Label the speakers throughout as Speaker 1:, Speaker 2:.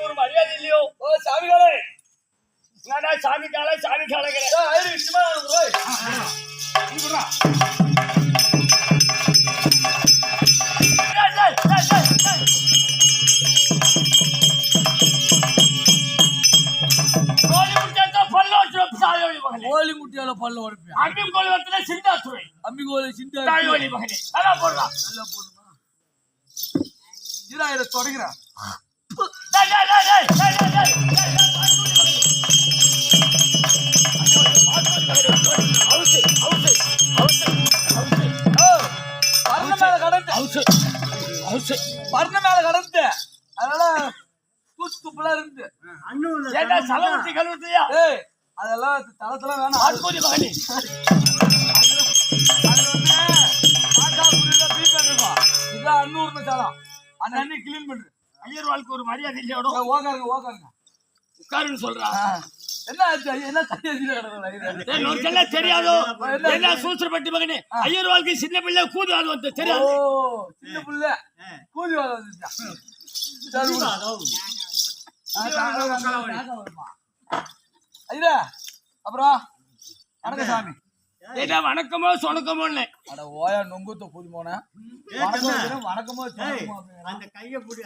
Speaker 1: ஒரு மரியாதை இல்லையோ? ஓ சாமிகளே, சாமி காலை சாமி காலைகளே கோழி முட்டியால பல்ல உடைப்பேன். அம்மி கோழி வரத்துல சிந்தா துறை அம்மி கோழி சிந்தா தாயோலி மகனே நல்லா போடுறான். நல்லா போடுமா இதை தொடங்குறான். பர்ண மேல கடந்து அதனால தூச்சு துப்புலாம் இருந்து சலவத்தி கழுவத்தியா அதெல்லாம் தளத்துல வேணாம். ஆட்கோடி மகனே அது வந்து காக்கா புரியல பீப்பேட் இருக்கும். இதான் அன்னூர்னு சாலம் அன்னி கிளீன் பண்ற. ஐயர் வாழ்க்கை ஒரு மரியாதை இல்லையோட ஓகாருங்க உட்காருன்னு சொல்றா. என்ன என்ன கையெல்லாம் தெரியாதோ? என்ன சூசரப்பட்டி மகனே ஐயர் வாழ்க்கை சின்ன பிள்ளை கூதுவாது வந்து தெரியாது. சின்ன பிள்ளை கூதுவாது வந்துச்சா ஐயா. அப்புறம் வணக்கம் சாமி. வணக்கமோ சொணக்கமோ ஓயா நொங்குத்த கூதி போன வணக்கமோ அந்த கையை பிடிச்சி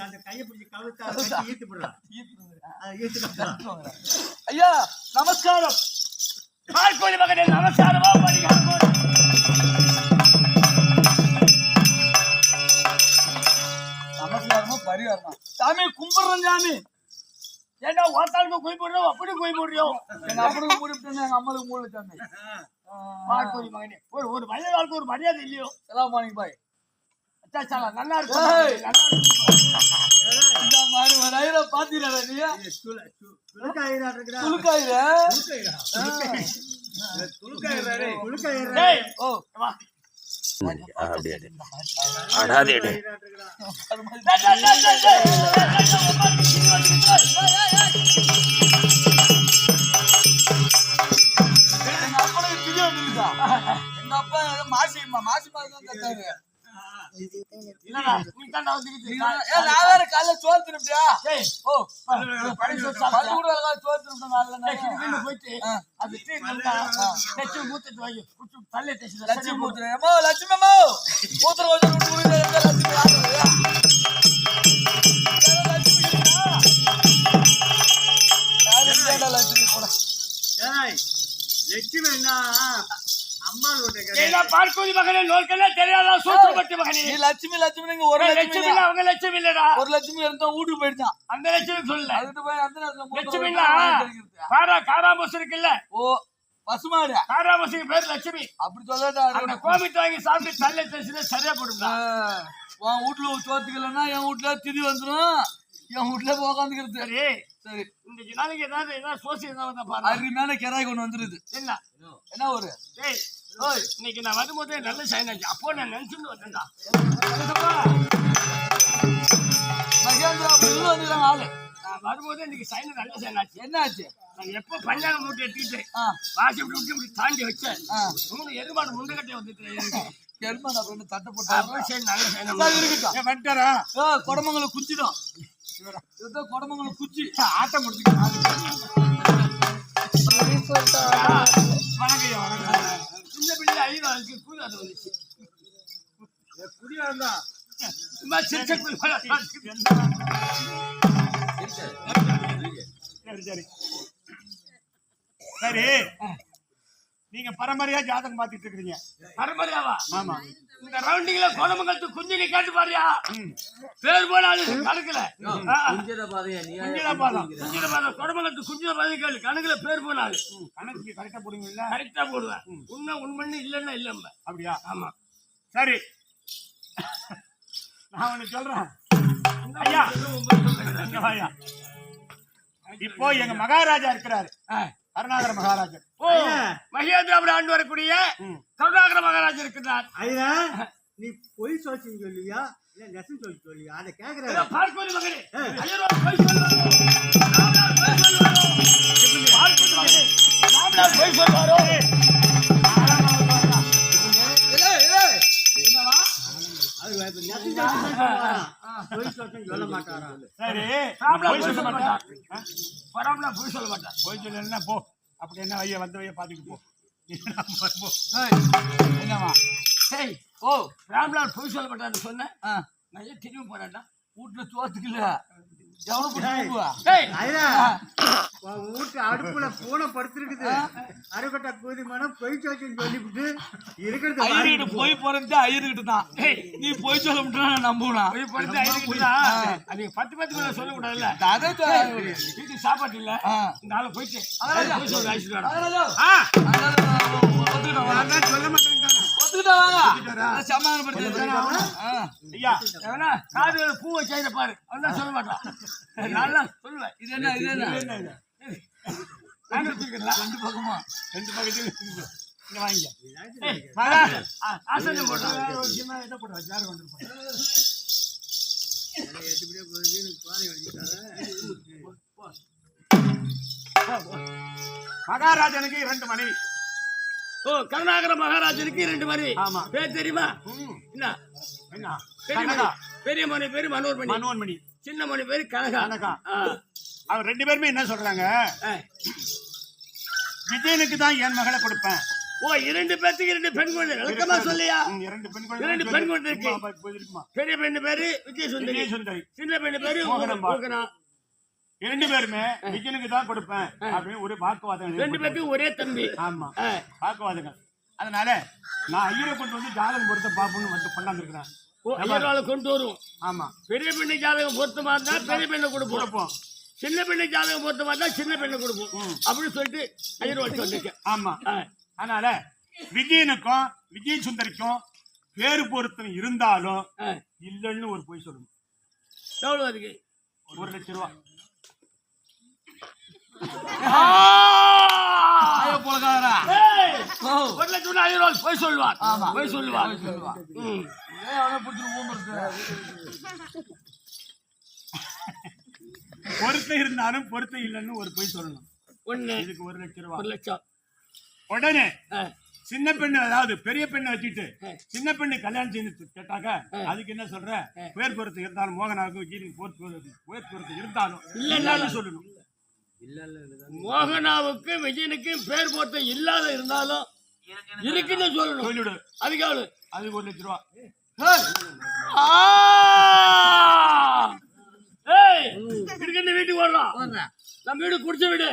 Speaker 1: ஐயா நமஸ்காரம். பால்கோழி மகனே நமஸ்காரமா பரிகாரமோ? நமஸ்காரமோ பரிகாரமா? சாமி கும்பிடுறோம் சாமி. ஏன்னா ஓத்தாளுக்கு குய் போடுறோம் அப்படி குய் போடுறோம். எங்க அப்பனுக்கு மூடிவிட்டு எங்க அம்மாவுக்கு மூடல சாமி. பால்கோழி மகனே ஒரு மனிதர்களுக்கு ஒரு மரியாதை இல்லையோ? எல்லாம் மார்னிங் பாய் நல்லா இருக்கு. இந்த மாதிரி ஒரு ஐயா பாத்தீங்களா நீங்க? எங்க அப்பா மாசி மாசி மாதம் கத்தாரு. காலைல சோறு திருப்பியா போயிட்டு லட்சுமி என்ன பார்க்கோதி மகனே நோக்கெல்லாம் தெரியாதா? சூத்திரப்பட்டி மகனே லட்சுமி லட்சுமி ஒரு லட்சுமி இல்ல அவங்க லட்சுமி இல்லடா. ஒரு லட்சுமி இருந்தா வீட்டுக்கு போயிட்டான். அந்த லட்சுமி சொல்லல லட்சுமி இல்ல காராமசு இருக்குல்ல. ஓ பசுமாடு காராமசுக்கு பேர் லட்சுமி. அப்படி சொல்லடா. அந்த கோமித்து வாங்கி சாப்பிட்டு தள்ள பேசுறது சரியா போடுங்க. உன் வீட்டுல சோத்துக்கலன்னா என் வீட்டுல திதி வந்துடும். என் வீட்டுல உட்காந்துக்கிறது. சரி சரி இன்னைக்கு நாளைக்கு ஏதாவது சோசி அருமையான கிராய் கொண்டு வந்துருது. என்ன ஒரு இன்னைக்கு நான் வரும்போதே நல்ல சைன் ஆச்சு. அப்போ நான் நினைச்சுட்டு வந்தேன்டா. மகேந்திரா வந்துருக்காங்க ஆளு. நான் வரும்போதே இன்னைக்கு சைன் நல்ல சைன் ஆச்சு. என்ன ஆச்சு? நான் எப்போ பஞ்சாங்க மூட்டை எடுத்துட்டு வாசி விட்டு இப்படி தாண்டி வச்சேன். 3 எருமாடு முண்டகட்டை வந்துட்டு எருமாடு அப்படின்னு தட்டை போட்டு சரி நல்ல சைன் இருக்கட்டும். வந்துட்டாரா? கொடமங்கல குச்சிடும். கொடமங்கலம் குச்சி ஆட்டம் முடிச்சுக்கலாம். சின்ன பிள்ளை ஐந்து கூடாது வந்துச்சு. புரியாதா? சரி சரி நீங்க பரம்பரையா ஜாதகம் பாத்துட்டு இருக்கீங்க. பரம்பரையாவா? ஆமா. இந்த ரவுண்டிங்ல கோணமங்கலத்து குஞ்சினி கேட்டு பாரியா? பேர் போனாலும் கணக்குல கோணமங்கலத்து குஞ்சின பாதை கேளு. கணக்குல பேர் போனாலும் கணக்கு கரெக்டா போடுவீங்களா? கரெக்டா போடுவேன். உண்மை இல்லைன்னா இல்ல. அப்படியா? ஆமா. சரி நான் ஒண்ணு சொல்றேன் ஐயா. இப்போ எங்க மகாராஜா இருக்கிறாரு.
Speaker 2: கருணாகர மகாராஜர்.
Speaker 1: ஓ மகேந்திராபுரம் ஆண்டு வரக்கூடிய கருணாகர மகாராஜர் இருக்கிறார்.
Speaker 3: ஐயா நீ பொய் சொல்லி சொல்லியா இல்ல நெசம் சொல்லி சொல்லியா அதை கேக்குறேன்.
Speaker 1: பார்ப்பது மகனே ஐயரோ பொய் சொல்வாரோ ராமநாத் பொய் சொல்வாரோ
Speaker 3: சொல்ல மாட்டாரா?
Speaker 2: சரி
Speaker 1: பொய் சொல்ல மாட்டார். பரவாயில்ல பொய் சொல்ல மாட்டார்.
Speaker 2: போய் சொல்லு போ. அப்படி என்ன வைய வந்த வைய பாத்துட்டு போ.
Speaker 1: என்னவா சரி ஓ ராம்நாத் பொய் சொல்ல மாட்டான்னு சொன்னேன். நான் ஏன் திரும்பி போறேன்டா வீட்டுல சோத்துக்கல
Speaker 3: வீட்டு அடுப்புல பூனை படுத்திருக்குது. அறுபட்டா கூதி மனம் பொய் சொல்லி சொல்லிவிட்டு இருக்கிறது
Speaker 1: போய் போறது ஐயர்கிட்ட தான். நீ போய் சொல்ல முடியா நம்புனா போய் போறது ஐயர்கிட்ட அது 10 சொல்ல கூடாதுல்ல. வீட்டுக்கு சாப்பாட்டு இல்ல இந்த ஆளு போயிட்டு சொல்ல மாட்டேன் காது பூ வச்சா பாரு அதான் சொல்ல மாட்டான். நல்லா சொல்லுவேன். இது என்ன இது என்ன ரெண்டு பக்கமா ரெண்டு பக்கத்துல வாங்க ஆசனம்
Speaker 2: மகாராஜனுக்கு 2 மனைவி.
Speaker 1: ஓ கருணாகர மகாராஜனுக்கு 2 மனைவி. ஆமா பேர் தெரியுமா? என்ன பெரிய மணி பேரு மனோன்மணி, சின்ன மணி பேரு கனகா.
Speaker 2: அவர் 2 பேருமே என்ன சொல்றாங்க? விஜயனுக்கு தான் என் மகளை கொடுப்பேன்.
Speaker 1: ஓ 2 பேத்துக்கு 2 பெண் குழந்தை விளக்கமா சொல்லியா? 2 பெண் குழந்தை இருக்கு. பெரிய பெண்ணு பேரு விஜய சுந்தரி, சின்ன பெண்ணு பேரு மோகனா.
Speaker 2: 2 பேருமே விஜயனுக்கு தான் கொடுப்பேன் அப்படின்னு ஒரு வாக்குவாதம்.
Speaker 1: 2 பேருக்கு ஒரே தம்பி.
Speaker 2: ஆமா வாக்குவாதங்கள். அதனால நான் ஐயரை கொண்டு வந்து ஜாதகம் பொருத்த பாப்புன்னு வந்து கொண்டாந்துருக்கிறேன்.
Speaker 1: ஐயரால கொண்டு வரும்.
Speaker 2: ஆமா
Speaker 1: பெரிய பெண்ணு ஜாதகம் பொருத்தமா இருந்தா பெரிய பெண்ணை கொடுப்போம், சின்ன பெண்ணு ஜாதகம் பொருத்தமா இருந்தா சின்ன பெண்ணை கொடுப்போம் அப்படின்னு சொல்லிட்டு ஐயர் சொல்லிருக்கேன்.
Speaker 2: ஆமா அதனால விஜயனுக்கும் விஜய சுந்தரிக்கும் பேரு பொருத்தம் இருந்தாலும் இல்லைன்னு ஒரு பொய் சொல்லணும்.
Speaker 1: எவ்வளவு இருக்கு?
Speaker 2: 1 லட்சம் ரூபாய்.
Speaker 1: போய் சொல்லுவார்.
Speaker 2: பொருத்தம் இருந்தாலும் பொருத்தம் இல்லைன்னு ஒரு பொய் சொல்லணும். இதுக்கு 1 லட்சம் ரூபாய்.
Speaker 1: 1 லட்சம்.
Speaker 2: உடனே சின்ன பெண்ணு அதாவது பெரிய பெண்ணை வச்சுட்டு சின்ன பெண்ணு கல்யாணம் செய்து கேட்டாக்க அதுக்கு என்ன சொல்ற? பேர் பொருத்தம் இருந்தாலும் மோகனாவுக்கு பேர் பொருத்தம் இருந்தாலும் இல்லைன்னு சொல்லணும்.
Speaker 1: மோகனாவுக்கு விஜயனுக்கு பேர் பொருத்தம் இல்லாத இருந்தாலும் இருக்குன்னு சொல்லணும்.
Speaker 2: சொல்லிவிடு.
Speaker 1: அதுக்கு
Speaker 2: அதுக்கு 1 லட்சம் ரூபாய்.
Speaker 1: வீட்டுக்கு வரலாம். நம்ம வீடு குடிச்ச வீடு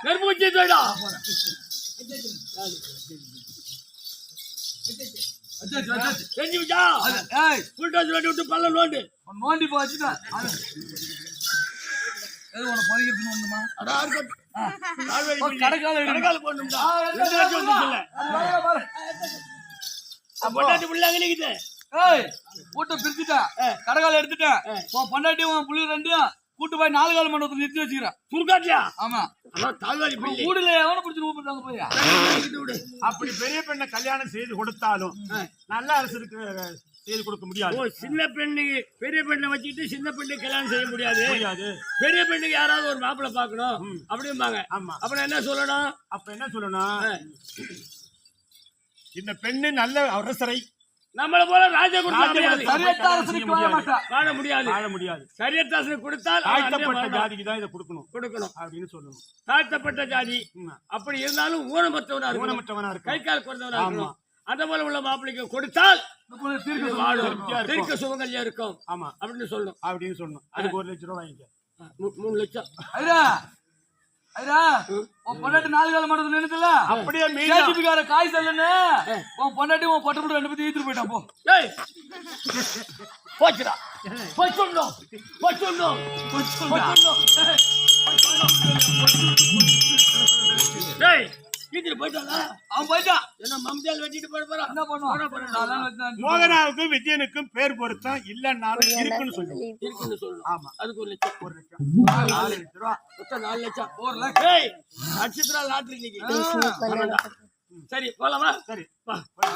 Speaker 1: கருப்பு வச்சு செஞ்சு விட்டா விட்டு பல்ல நோண்டி போச்சுதான் கடகால எடுத்துட்டேன். பொண்டாட்டி புள்ளி 2 கூட்டு போய் 4 கால மண்டபத்துல நிறுத்தி வச்சுக்கிறேன். சுருக்காட்டியா? ஆமா வீடுல எவனை பிடிச்சி கூப்பிட்டாங்க போய்.
Speaker 2: அப்படி பெரிய பெண்ணை கல்யாணம் செய்து கொடுத்தாலும் நல்ல அரசுக்கு செய்து கொடுக்க முடியாது.
Speaker 1: சின்ன பெண்ணு பெரிய பெண்ணை வச்சுக்கிட்டு சின்ன பெண்ணு கல்யாணம் செய்ய முடியாது. பெரிய பெண்ணுக்கு யாராவது ஒரு மாப்பிள்ளை பாக்கணும் அப்படிம்பாங்க. அப்புறம் என்ன சொல்லணும்?
Speaker 2: இந்த பெண்ணு நல்ல அரசரை
Speaker 1: நம்மள போல ராஜா வாழ
Speaker 2: முடியாது.
Speaker 1: சரியத்தாசனுக்கு கொடுத்தால்
Speaker 2: தாழ்த்தப்பட்ட ஜாதிக்கு தான் இதை கொடுக்கணும் அப்படின்னு சொல்லணும்.
Speaker 1: தாழ்த்தப்பட்ட ஜாதி அப்படி இருந்தாலும் ஊனமற்றவனா இருக்கு, கை கால் குறைந்தவனா இருக்கணும். அந்த போல உள்ள மாப்பிள்ளைக்கு கொடுத்தால் தீர்க்க சுகங்கள்யா இருக்கும். ஆமா அப்படின்னு சொல்லணும்.
Speaker 2: அதுக்கு 1 லட்சம் ரூபாய் வாங்கிக்க.
Speaker 1: 3 லட்சம்.
Speaker 3: பொண்டாட்டி 4 கால மண்டபத்துல நின்னுதுல
Speaker 2: அப்படியே
Speaker 3: காய் செல்லுன்னு உன் பொண்டாட்டி உன் பொட்டை 2 பேரும் ஈத்துட்டு போயிட்டான். போ
Speaker 1: போச்சுடா வீட்டுல போயிட்டானா
Speaker 3: அவன் போயிட்டான்.
Speaker 1: என்ன மம்ஜால் வெட்டிட்டு போட போறான்
Speaker 3: என்ன பண்ணுவான்?
Speaker 2: மோகனாவுக்கும் விஜயனுக்கும் பேர் பொருத்தம் இல்லைன்னாலும் இருக்குன்னு சொல்லுவோம்.
Speaker 1: இருக்குன்னு சொல்லணும்.
Speaker 3: ஆமா.
Speaker 1: அதுக்கு 1 லட்சம்.
Speaker 3: 1 லட்சம். 4 லட்சம் ரூபா.
Speaker 1: மொத்தம் 4 லட்சம்.
Speaker 3: 4 லட்சம்.
Speaker 1: ஏய், நட்சத்திர லாட்டரி இன்னைக்கு. ஆமாடா. சரி போலாமா?
Speaker 2: சரி
Speaker 1: வா.
Speaker 2: வா.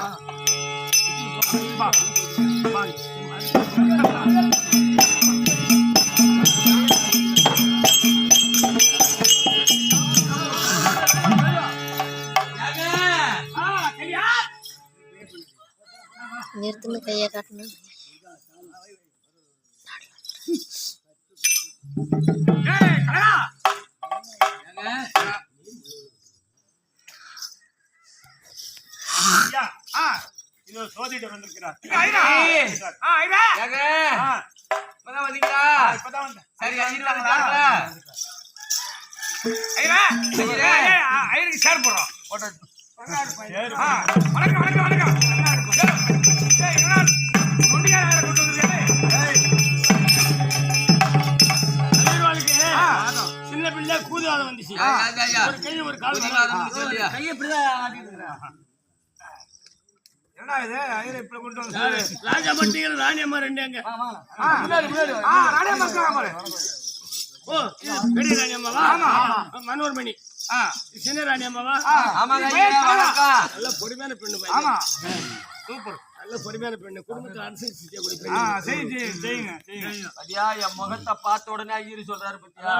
Speaker 2: வா.
Speaker 4: நிறுத்துன்னு கையை காட்டணும்.
Speaker 2: இது சோதிடர் வந்திருக்கிறார். இப்பதான் வந்தேன்.
Speaker 1: சின்ன பிள்ளை கூதுவாதம் வந்துச்சு. ஒரு கை ஒரு கால் கையை இப்படிதான் ஆட்டிட்டு இருக்கிறான்.
Speaker 2: என்னடா இது ஐயர் இப்படி கொண்டு வந்து
Speaker 1: ராஜா மண்டிகள் ராணியம்மா 2 எங்க? ஓ, இது பெரிய ராணியம்மாவா? மனோர்மணி. சின்ன ராணியம்மாவா? நல்ல பொறுமையான பெண்ணு பையன்.
Speaker 2: சூப்பர்.
Speaker 1: நல்ல பொறுமையான பெண்ணு. குடும்பத்துல அனுசரிச்சு
Speaker 2: செய்யுங்க.
Speaker 3: அடியா என் முகத்தை பார்த்த உடனே ஐயர் சொல்றாரு பத்தியா?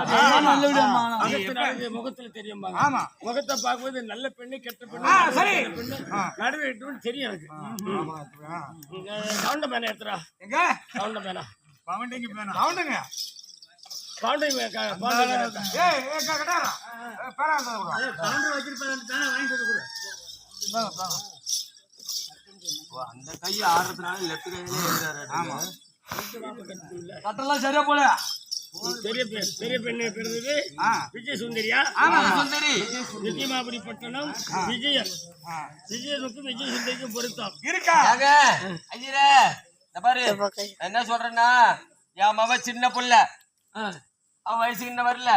Speaker 1: முகத்துல தெரியும்.
Speaker 2: ஆமா.
Speaker 1: முகத்தை பார்க்கும்போது நல்ல பெண்ணு கெட்ட பெண்ணு
Speaker 2: சரி.
Speaker 1: நடுவே தெரியும் எனக்கு. சவுண்ட மேன ஏத்துறா.
Speaker 2: எங்க
Speaker 1: சவுண்ட மேனா
Speaker 2: பவுண்டிங் பேனா பவுண்டிங்
Speaker 1: பவுண்டிங்
Speaker 2: ஏய் கட்டாரா பேரா
Speaker 3: கவுண்டர் வச்சிருப்பாங்க தானே வாங்கிட்டு வந்து கொடு. அந்த கை ஆடுறதுனால லெஃப்ட் கையிலே எழுதுறாரு. ஆமா. கட்டெல்லாம் சரியா போல.
Speaker 1: பெரிய பெண்ணு பிறந்தது விஜய சுந்தரியா?
Speaker 3: சுந்தரி.
Speaker 1: விஜயமாபுரி பட்டணம் விஜயன். விஜயனுக்கும் விஜய சுந்தரிக்கும் பொருத்தம்
Speaker 2: இருக்கா?
Speaker 3: ஐயரே பாரு என்ன சொல்றேன்னா, என் மவ சின்ன புள்ள, அவன் வயசுக்கு இன்னும் வரல.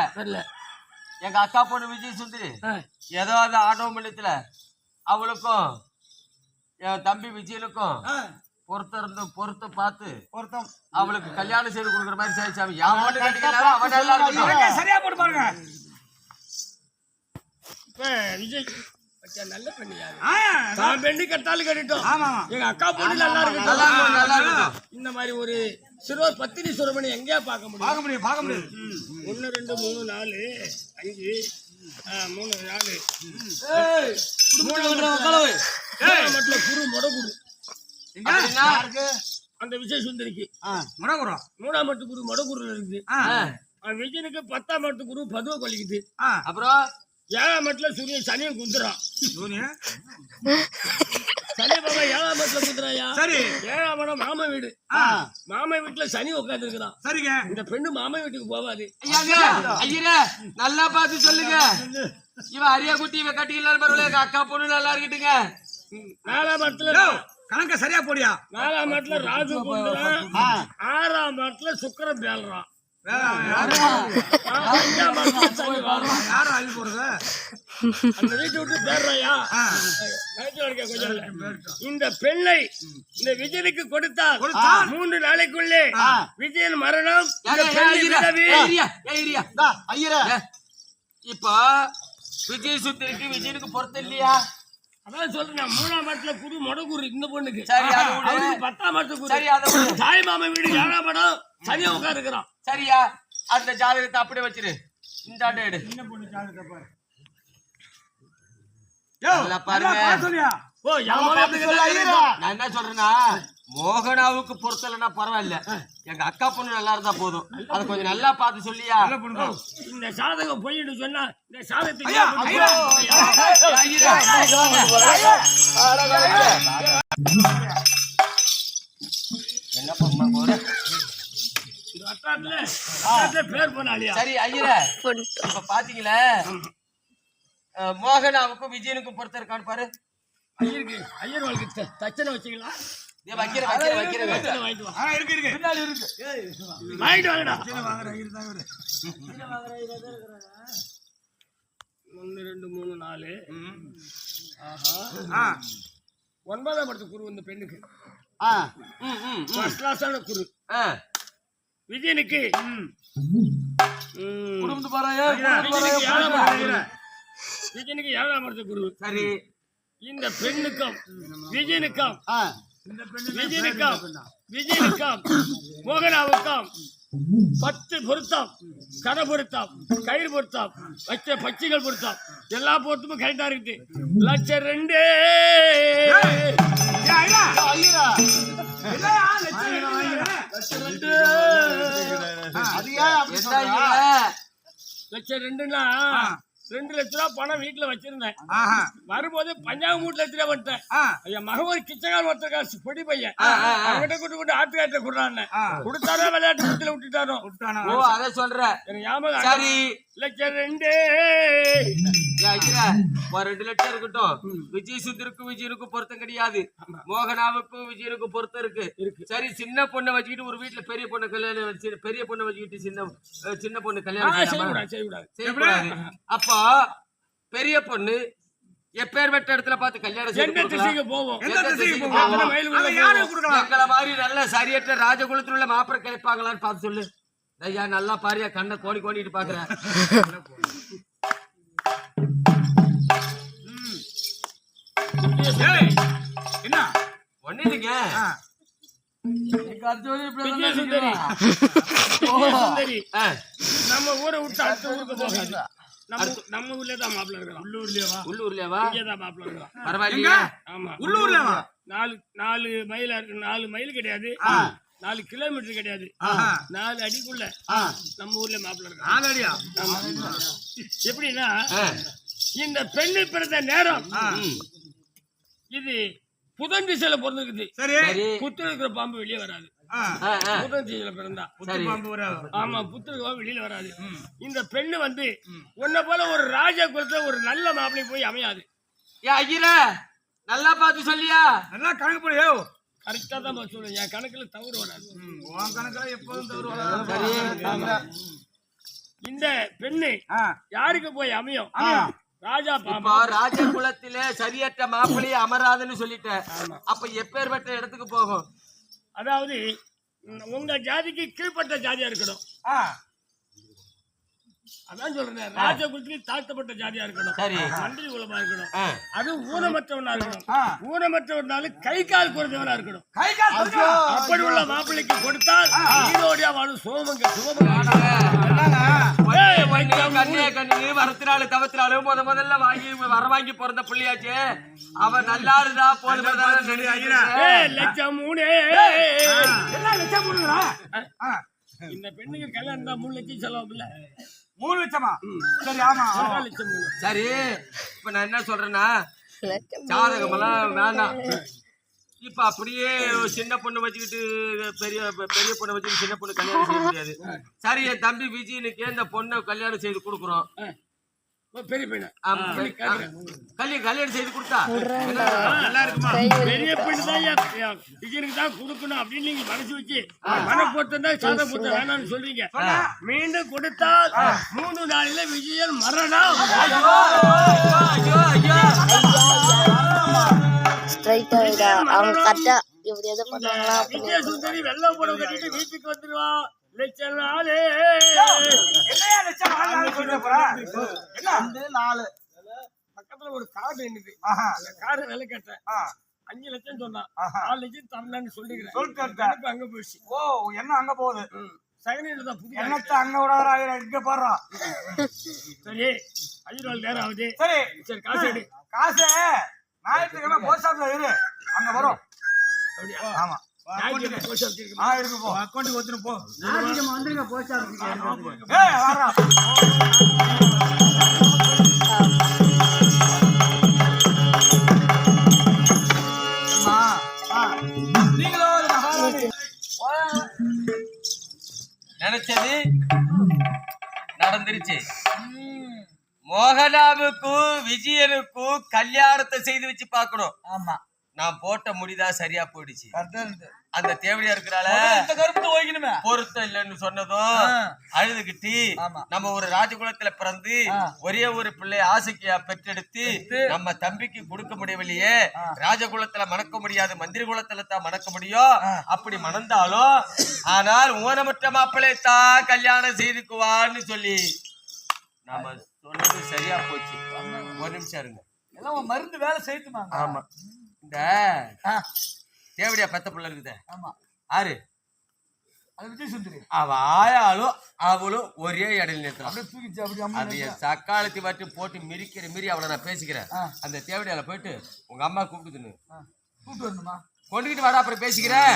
Speaker 3: எங்க அக்கா பொண்ணு விஜய சுந்தரி ஏதோ அந்த ஆட்டோமேட்டிக்ல அவளுக்கும் என் தம்பி விஜயனுக்கும் பொருத்தம் பார்த்து அவளுக்கு கல்யாணம் செய்து கொடுக்குற மாதிரி சாமி. என் பொண்ணு கட்டிக்கலாம், அவன் நல்லா இருக்கட்டும்.
Speaker 2: சரியா போட்டு பாருங்க.
Speaker 1: விஜய் நல்ல பெண்ணு. பெண்ணு கட்டாலும் கட்டிட்டோம். எங்க அக்கா பொண்ணு நல்லா இருக்கட்டும். இந்த மாதிரி ஒரு சிறுவர் பத்தினி சுரமணி எங்கேயா பார்க்க முடியும்? 1 2 3 4 5 3 4 மட்டும் குரு மொடகுரு அந்த விஜய் சுந்தரிக்கு 3ஆம் மட்டு குரு மொடகுருல இருக்குது. விஜயனுக்கு 10ஆம் மட்டு குரு பதுவ கொலிக்குது.
Speaker 3: அப்புறம்
Speaker 1: 7ஆம் மட்டுல சூரியன் சனியும் குந்துறான். சனி பாபா 7ஆம் மட்டுல குந்துறாயா? 7ஆம் இடம் மாமா வீடு. மாமா வீட்டுல சனி உட்கார்ந்து இருக்கிறான்.
Speaker 2: சரிங்க.
Speaker 1: இந்த பெண்ணு மாமா வீட்டுக்கு போவாது.
Speaker 3: ஐயரே நல்லா பார்த்து சொல்லுங்க. இவன் அரியா குட்டி இவன் கட்டிக்கலாம் பரவாயில்ல. அக்கா பொண்ணு நல்லா இருக்கட்டுங்க.
Speaker 1: 4ஆம் இடத்துல
Speaker 2: கணக்க சரியா போடியா?
Speaker 1: 4ஆம் இடத்துல ராஜு குந்துறான். 6ஆம் இடத்துல சுக்கிரன் பேல்றான். 5ஆம் இடத்துல சனி வாழும்.
Speaker 2: யாரும் அள்ளி போறது?
Speaker 1: அந்த வீட்டை விட்டு பேர்றாயா? இந்த பெண்ணை இந்த விஜயனுக்கு கொடுத்தால் 3 நாளைக்குள்ளே விஜயன் மரணம்.
Speaker 3: இப்ப விஜய் சுந்தரிக்கு விஜயனுக்கு பொறுத்த இல்லையா?
Speaker 1: அதான் சொல்றேன். 3ஆம் இடத்துல குரு மொடகுரு இந்த பொண்ணுக்கு.
Speaker 3: சரி,
Speaker 1: 10ஆம் இடத்துல குரு. தாய் மாமா வீடு 7ஆம் இடம் சனியா உட்கார்ந்து இருக்கிறான்.
Speaker 3: சரியா? அந்த ஜாதகத்தை அப்படியே வச்சிரு. இந்த ஆட்டை எடு.
Speaker 2: சின்ன பொண்ணு ஜாதகத்தை பாரு.
Speaker 3: பாருங்க.
Speaker 1: ஓ,
Speaker 3: நான் என்ன சொல்றேன்னா, மோகனாவுக்கு பொறுத்தலைன்னா பரவாயில்ல. எங்க அக்கா பொண்ணு நல்லா இருந்தா போதும். அதை கொஞ்சம் நல்லா பார்த்து சொல்லியா?
Speaker 1: இந்த சாதகம் போயிட்டு சொன்னா இந்த சாதத்தை
Speaker 3: என்ன பண்ண
Speaker 1: பேர் பண்ணாலியா?
Speaker 3: சரி ஐயரே, இப்ப பாத்தீங்களா மோகனாவுக்கும் விஜயனுக்கும் பொறுத்த இருக்கான்னு பாரு.
Speaker 1: ஐயர் வாழ்க்கை தச்சனை வச்சுங்களா?
Speaker 3: வைக்கிறேன்
Speaker 1: வாங்கிட்டு வா.
Speaker 2: இருக்கு
Speaker 1: வாங்கிட்டு வாங்கடா. 1 2 2 3 4 ஆஹா 9ஆம் இடத்து குரு இந்த பெண்ணுக்கு ஃபர்ஸ்ட் கிளாஸான குரு விஜயனுக்கு
Speaker 3: குடும்பத்து பாருங்க
Speaker 1: விஜயனுக்கு 7ஆம் இடத்து குரு
Speaker 3: சரி
Speaker 1: இந்த பெண்ணுக்கும் விஜயனுக்கும் மோகனாவுக்கும் 10 பொருத்தம் கட பொருத்தம் கயிறு பொருத்தம் வச்ச பச்சைகள் பொருத்தம் எல்லா பொருத்தமும் கரெக்டா இருக்குது 1,02,000 1,02,000னா 2 லட்ச ரூபா பணம் வீட்டுல வச்சிருந்தேன். வரும்போது பஞ்சாங்க 3 லட்ச ரூபா வந்துட்டேன். என் மகன் ஒரு கிச்சகால் ஒருத்தர் பொடி பையன் அவங்கிட்ட கூட்டு ஆட்டுக்காட்ட கொடுறான்னு கொடுத்தாரோ விளையாட்டு வீட்டுல விட்டுட்டாரோ.
Speaker 3: ஓ அத சொல்ற
Speaker 1: எனக்கு ஞாபகம்.
Speaker 3: சரி
Speaker 1: 1,02,000
Speaker 3: ஒரு 2 லட்சம் இருக்கட்டும். விஜய் சுந்தருக்கும் விஜயனுக்கும் பொருத்தம் கிடையாது. மோகனாவுக்கும் விஜயனுக்கும் பொருத்தம் இருக்கு. சரி சின்ன பொண்ணை வச்சுக்கிட்டு ஒரு வீட்டுல பெரிய பொண்ணு கல்யாணம் வச்சு பெரிய பொண்ணை வச்சுக்கிட்டு சின்ன பொண்ணு கல்யாணம் செய்யக்கூடாது. அப்போ பெரிய பொண்ணு எப்பேற்பட்ட இடத்துல பார்த்து கல்யாணம் எங்களை மாதிரி நல்ல சரியற்ற ராஜகுலத்துல உள்ள மாப்பிள கிடைப்பாங்களான்னு பார்த்து சொல்லு. ஐயா நல்லா பாரியா கண்ணை கோடி கோடிட்டு பாக்குறேன்.
Speaker 2: என்ன
Speaker 3: ஒண்ணு இல்லைங்க
Speaker 1: நம்ம ஊரை விட்டு அடுத்த ஊருக்கு போகாது. நம்ம ஊர்லதான் மாப்பிள்ள இருக்கலாம்.
Speaker 3: உள்ளூர்லயேவா
Speaker 1: மாப்பிள்ள இருக்கலாம்.
Speaker 3: பரவாயில்லையா?
Speaker 1: ஆமா
Speaker 2: உள்ளூர்லவா?
Speaker 1: 4 மைல் இருக்கு. 4 மைல் கிடையாது, 4 கிலோமீட்டர் கிடையாது, 4 அடிக்குள்ள நம்ம ஊர்ல மாப்பிள்ள இருக்கலாம்.
Speaker 2: 4 அடியா?
Speaker 1: எப்படின்னா இந்த பெண்ணு பிறந்த நேரம் இது புதன் திசையில பிறந்திருக்குது. புத்துல இருக்கிற பாம்பு வெளியே வராது. புதன் திசையில பிறந்தா ஆமா புத்திர வெளியில வராது. இந்த பெண்ணு உன்ன போல ஒரு ராஜா குலத்துல ஒரு நல்ல மாப்பிள்ளை போய் அமையாது.
Speaker 3: நல்லா பார்த்து சொல்லியா?
Speaker 2: நல்லா கணக்கு போடு.
Speaker 1: கரெக்டா தான் சொல்லுவேன். என் கணக்குல தவறு வராது.
Speaker 2: உன் கணக்குல எப்போதும் தவறு வராது.
Speaker 1: இந்த பெண்ணு யாருக்கு போய் அமையும்? ராஜா
Speaker 3: ராஜ குலத்திலே சரியற்ற மாப்பிள்ளை அமராதுன்னு சொல்லிட்டேன். அப்ப எப்பேற்பட்ட இடத்துக்கு போகும்?
Speaker 1: அதாவது உங்க ஜாதிக்கு கீழ்பட்ட ஜாதியா இருக்கணும். அதான் சொல்றேன். ராஜ குலத்துக்கு தாழ்த்தப்பட்ட ஜாதியா இருக்கணும். மந்திரி குலமா இருக்கணும். அது ஊனமற்றவனா இருக்கணும். ஊனமற்றவனாலும் கை கால் குறைஞ்சவனா இருக்கணும். அப்படி உள்ள மாப்பிள்ளைக்கு கொடுத்தால் ஈரோடியா வாழும் சோமங்க
Speaker 3: வரத்தினாலு தவத்தினாலு முதல்ல வாங்கி பிறந்த பிள்ளையாச்சு. அவன் நல்லா இருந்தா போதும்.
Speaker 1: 1,03,000 இந்த பெண்ணுக்கு கல்யாணம் தான் 3 லட்சம் செலவு இல்ல.
Speaker 2: 3 லட்சமா? சரி ஆமா
Speaker 1: 4 லட்சம்.
Speaker 3: சரி இப்ப நான் என்ன சொல்றேன்னா ஜாதகம் எல்லாம் வேண்டாம். இப்ப அப்படியே சின்ன பொண்ணு வச்சுக்கிட்டு பெரிய பொண்ணை வச்சுக்கிட்டு சின்ன பொண்ணு கல்யாணம் செய்ய முடியாது. சரி என் தம்பி விஜயனுக்கு இந்த பொண்ணை கல்யாணம் செய்து கொடுக்குறோம்.
Speaker 1: பெரிய பெண்ணு
Speaker 3: கல்யாணம் செய்து கொடுத்தா
Speaker 1: நல்லா இருக்குமா? பெரிய பெண்ணு தான் விஜயனுக்கு தான் கொடுக்கணும் அப்படின்னு நீங்க மனசு வச்சு மனப்பொருத்தம் தான் சாத பொருத்தம் வேணாம்னு சொல்றீங்க. மீண்டும் கொடுத்தால் 3 நாளில விஜயன் மரணம். விஜயசுந்தரி வெள்ளம் புடவை கட்டிட்டு வீட்டுக்கு வந்துருவான். பக்கத்துல ஒரு காடு நின்னுது. காடு விலை கேட்டேன். 5 லட்சம் சொன்னான். 4 லட்சம் தரலன்னு சொல்லிக்கிறேன். அங்க போயிடுச்சு.
Speaker 2: ஓ என்ன அங்க போகுது?
Speaker 1: சகனியில தான் புதிய
Speaker 2: அங்க விடாத இங்க போடுறான்.
Speaker 1: சரி 5 நாள் நேரம் ஆகுது.
Speaker 2: சரி
Speaker 1: சரி காசு எடு.
Speaker 2: காசு ஞாயிற்றுக்கிழமை போஸ்ட் ஆஃபீஸ்ல இரு, அங்க வரும். ஆமா இருக்கு போ. அக்கௌண்ட்டுக்கு வந்துரு போ. வந்துருங்க போஸ்ட் ஆஃபீஸ்க்கு. ஏய் வாடா.
Speaker 3: நினைச்சது நடந்துருச்சு. மோகனாவுக்கும் விஜயனுக்கும் கல்யாணத்தை செய்து வச்சு பாக்கணும். ஆமா நான் போட்ட முடிதான் சரியா போயிடுச்சு. அந்த தேவடியா இருக்கிறாள
Speaker 1: இந்த கருப்பு ஓய்க்கணுமே
Speaker 3: பொருத்தம் இல்லைன்னு சொன்னதும் அழுதுகிட்டு நம்ம ஒரு ராஜகுலத்துல பிறந்து ஒரே ஒரு பிள்ளை ஆசைக்கு பெற்றெடுத்து நம்ம தம்பிக்கு கொடுக்க முடியவில்லையே ராஜகுலத்துல மணக்க முடியாது மந்திரி குலத்துல தான் மணக்க முடியும் அப்படி மணந்தாலும் ஆனால் ஊனமற்ற மாப்பிள்ளை தான் கல்யாணம் செய்துக்குவான்னு சொல்லி நாம சொன்னது சரியா போச்சு. ஒரு நிமிஷம் இருங்க,
Speaker 1: எல்லாம் மருந்து வேலை செய்யுமா?
Speaker 3: ஆமா, இந்த தேவடியா பெத்த பிள்ளை இருக்குதே,
Speaker 1: ஆமா,
Speaker 3: ஆறு
Speaker 1: அது விஜய் சுந்தரி.
Speaker 3: அவ ஆயாலும் அவளும் ஒரே இடையில நிறுத்தலாம்.
Speaker 1: தூக்கிச்சு அப்படி
Speaker 3: அது என் சக்காலத்தி மட்டும் போட்டு மிரி அவளை நான் பேசிக்கிறேன். அந்த தேவடியால போயிட்டு உங்க அம்மா கூப்பிட்டுன்னு
Speaker 1: கூப்பிட்டு வரணுமா?
Speaker 3: கொண்டுகிட்டு வாடா, அப்புறம் பேசிக்கிறேன்.